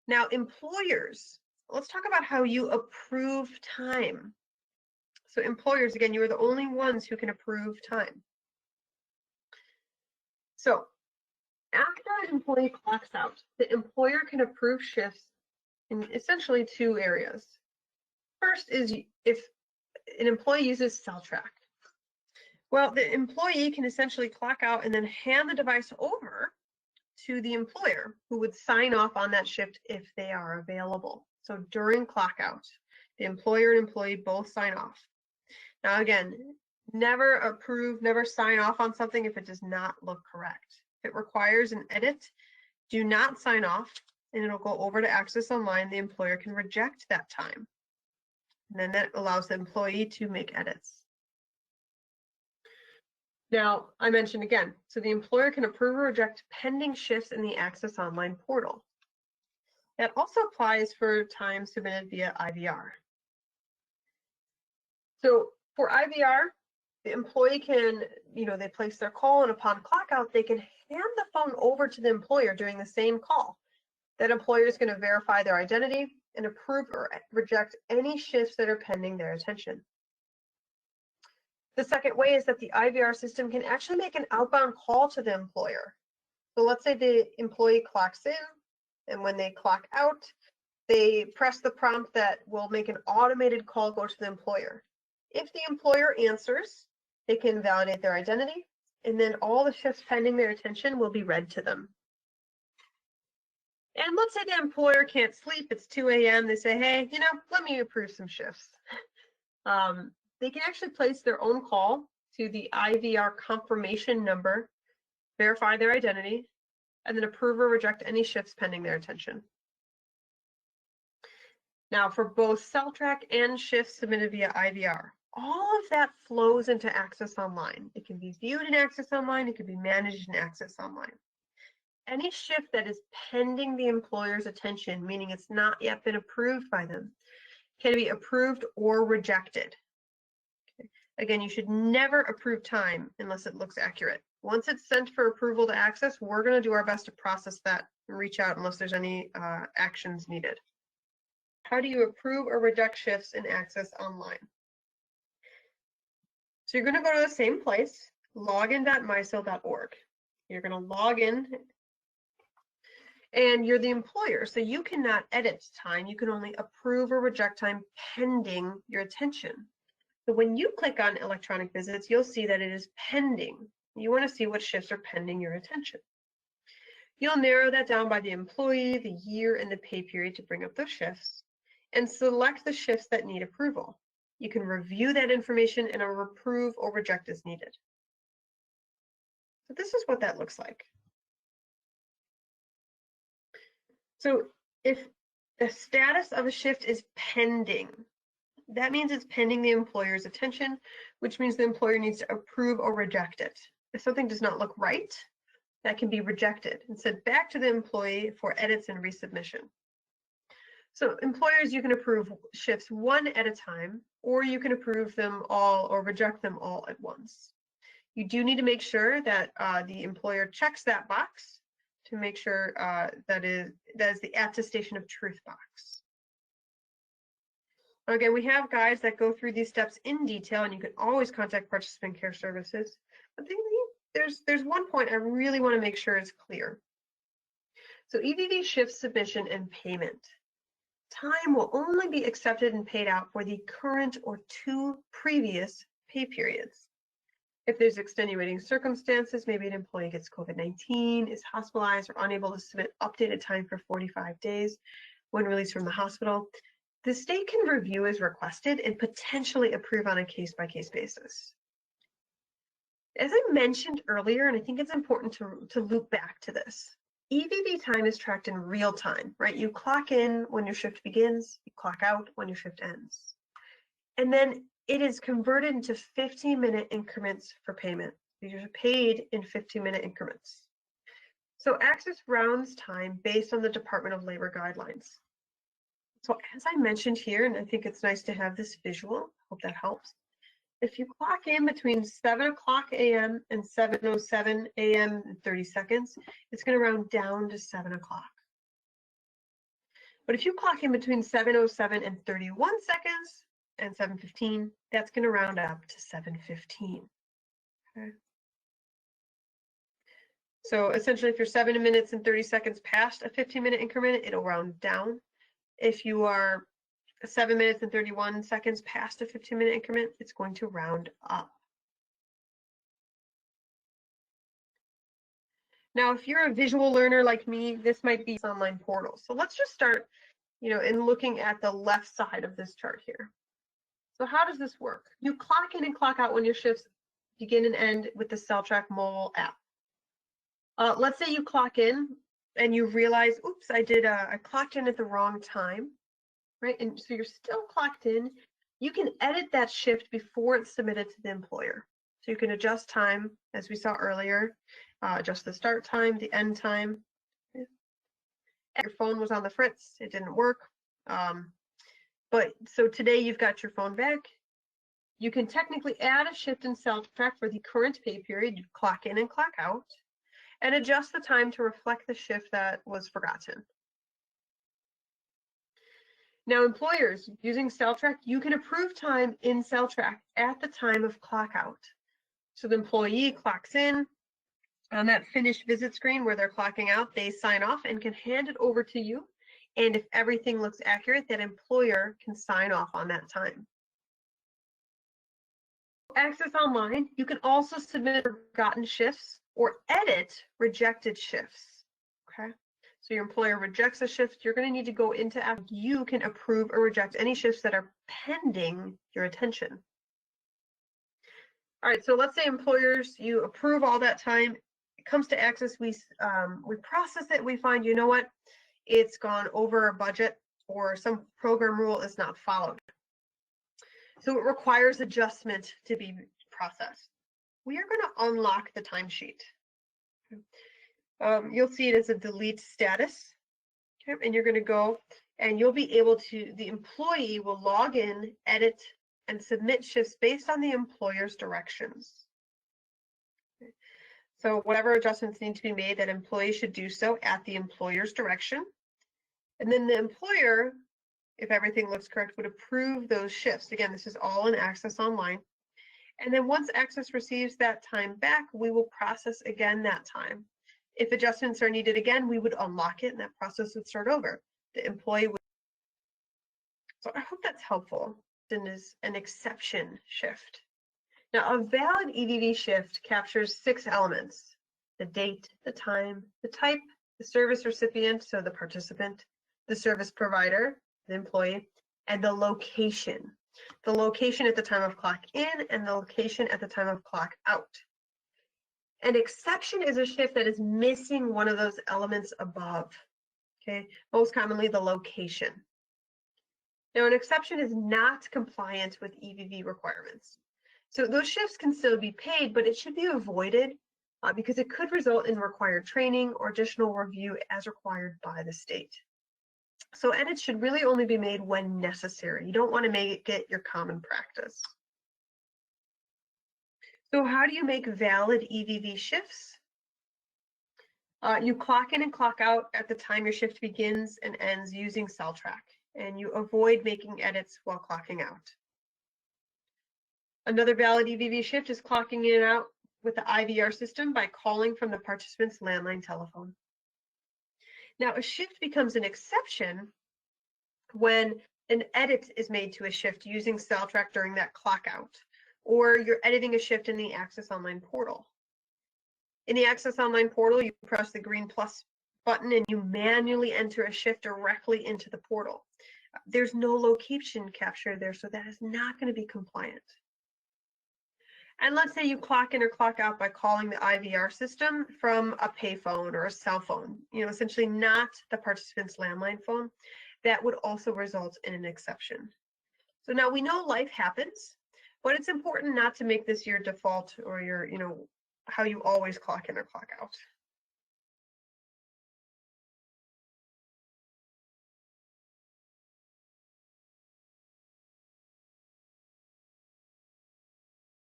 Now, employers, let's talk about how you approve time. So employers, again, you are the only ones who can approve time. So after an employee clocks out, the employer can approve shifts in essentially two areas. First is if an employee uses CellTrack. Well, the employee can essentially clock out and then hand the device over to the employer, who would sign off on that shift if they are available. So during clock out, the employer and employee both sign off. Now again, never approve, never sign off on something if it does not look correct. If it requires an edit, do not sign off, and it'll go over to Access Online. The employer can reject that time. And then that allows the employee to make edits. Now, I mentioned again, so the employer can approve or reject pending shifts in the Access Online portal. That also applies for time submitted via IVR. So for IVR, the employee can, they place their call, and upon clock out, they can hand the phone over to the employer during the same call. That employer is going to verify their identity and approve or reject any shifts that are pending their attention. The second way is that the IVR system can actually make an outbound call to the employer. So let's say the employee clocks in, and when they clock out, they press the prompt that will make an automated call go to the employer. If the employer answers, they can validate their identity, and then all the shifts pending their attention will be read to them. And let's say the employer can't sleep, it's 2 a.m., they say, hey, let me approve some shifts. They can actually place their own call to the IVR confirmation number, verify their identity, and then approve or reject any shifts pending their attention. Now, for both CellTrack and shifts submitted via IVR, all of that flows into Access Online. It can be viewed in Access Online, it can be managed in Access Online. Any shift that is pending the employer's attention, meaning it's not yet been approved by them, can be approved or rejected. Again, you should never approve time unless it looks accurate. Once it's sent for approval to Access, we're going to do our best to process that and reach out unless there's any actions needed. How do you approve or reject shifts in Access Online? So you're going to go to the same place, login.mycell.org. You're going to log in, and you're the employer, so you cannot edit time. You can only approve or reject time pending your attention. So when you click on electronic visits, you'll see that it is pending. You want to see what shifts are pending your attention. You'll narrow that down by the employee, the year, and the pay period to bring up those shifts, and select the shifts that need approval. You can review that information and approve or reject as needed. So this is what that looks like. So if the status of a shift is pending, that means it's pending the employer's attention, which means the employer needs to approve or reject it. If something does not look right, that can be rejected and sent back to the employee for edits and resubmission. So employers, you can approve shifts one at a time, or you can approve them all or reject them all at once. You do need to make sure that the employer checks that box to make sure that is the attestation of truth box. Again, we have guides that go through these steps in detail, and you can always contact Participant Care Services. But there's one point I really want to make sure is clear. So EVV shift submission and payment. Time will only be accepted and paid out for the current or 2 previous pay periods. If there's extenuating circumstances, maybe an employee gets COVID-19, is hospitalized, or unable to submit updated time for 45 days when released from the hospital, the state can review as requested and potentially approve on a case-by-case basis. As I mentioned earlier, and I think it's important to loop back to this, EVV time is tracked in real time, right? You clock in when your shift begins, you clock out when your shift ends. And then it is converted into 15-minute increments for payment. You're paid in 15-minute increments. So Access rounds time based on the Department of Labor guidelines. So as I mentioned here, and I think it's nice to have this visual, hope that helps. If you clock in between 7 o'clock a.m. and 7:07 a.m. in 30 seconds, it's going to round down to 7 o'clock. But if you clock in between 7:07 and 31 seconds and 7:15, that's going to round up to 7:15. Okay. So essentially, if you're 7 minutes and 30 seconds past a 15-minute increment, it'll round down. If you are 7 minutes and 31 seconds past a 15-minute increment, it's going to round up. Now, if you're a visual learner like me, this might be online portal. So let's just start, in looking at the left side of this chart here. So how does this work? You clock in and clock out when your shifts begin and end with the CellTrack mobile app. Let's say you clock in and you realize, oops, I clocked in at the wrong time, right? And so you're still clocked in. You can edit that shift before it's submitted to the employer. So you can adjust time, as we saw earlier, adjust the start time, the end time. Your phone was on the fritz, it didn't work. But so today you've got your phone back. You can technically add a shift in CellTrack for the current pay period. You clock in and clock out, and adjust the time to reflect the shift that was forgotten. Now, employers using CellTrack, you can approve time in CellTrack at the time of clock out. So the employee clocks in. On that finished visit screen where they're clocking out, they sign off and can hand it over to you. And if everything looks accurate, that employer can sign off on that time. Access Online, you can also submit forgotten shifts or edit rejected shifts. Okay, so your employer rejects a shift, you're going to need to go into app. You can approve or reject any shifts that are pending your attention. All right, so let's say employers, you approve all that time. It comes to Access, we process it, we find, you know what, it's gone over a budget or some program rule is not followed. So it requires adjustment to be processed. We are going to unlock the timesheet. You'll see it as a delete status, okay? And you're going to go and you'll be able to, the employee will log in, edit, and submit shifts based on the employer's directions. Okay. So whatever adjustments need to be made, that employee should do so at the employer's direction. And then the employer, if everything looks correct, would approve those shifts. Again, this is all in Access Online. And then once Access receives that time back, we will process again that time. If adjustments are needed again, we would unlock it and that process would start over. The employee would. So I hope that's helpful. Then is an exception shift. Now, a valid EVV shift captures 6 elements: the date, the time, the type, the service recipient, so the participant, the service provider, the employee, and the location. The location at the time of clock in and the location at the time of clock out. An exception is a shift that is missing one of those elements above, okay? Most commonly the location. Now, an exception is not compliant with EVV requirements. So those shifts can still be paid, but it should be avoided because it could result in required training or additional review as required by the state. So edits should really only be made when necessary. You don't want to make it your common practice. So how do you make valid EVV shifts? You clock in and clock out at the time your shift begins and ends using CellTrack, and you avoid making edits while clocking out. Another valid EVV shift is clocking in and out with the IVR system by calling from the participant's landline telephone. Now, a shift becomes an exception when an edit is made to a shift using CellTrack during that clock out, or you're editing a shift in the Access Online portal. In the Access Online portal, you press the green plus button and you manually enter a shift directly into the portal. There's no location capture there, so that is not going to be compliant. And let's say you clock in or clock out by calling the IVR system from a payphone or a cell phone, essentially not the participant's landline phone. That would also result in an exception. So now we know life happens, but it's important not to make this your default or your, how you always clock in or clock out.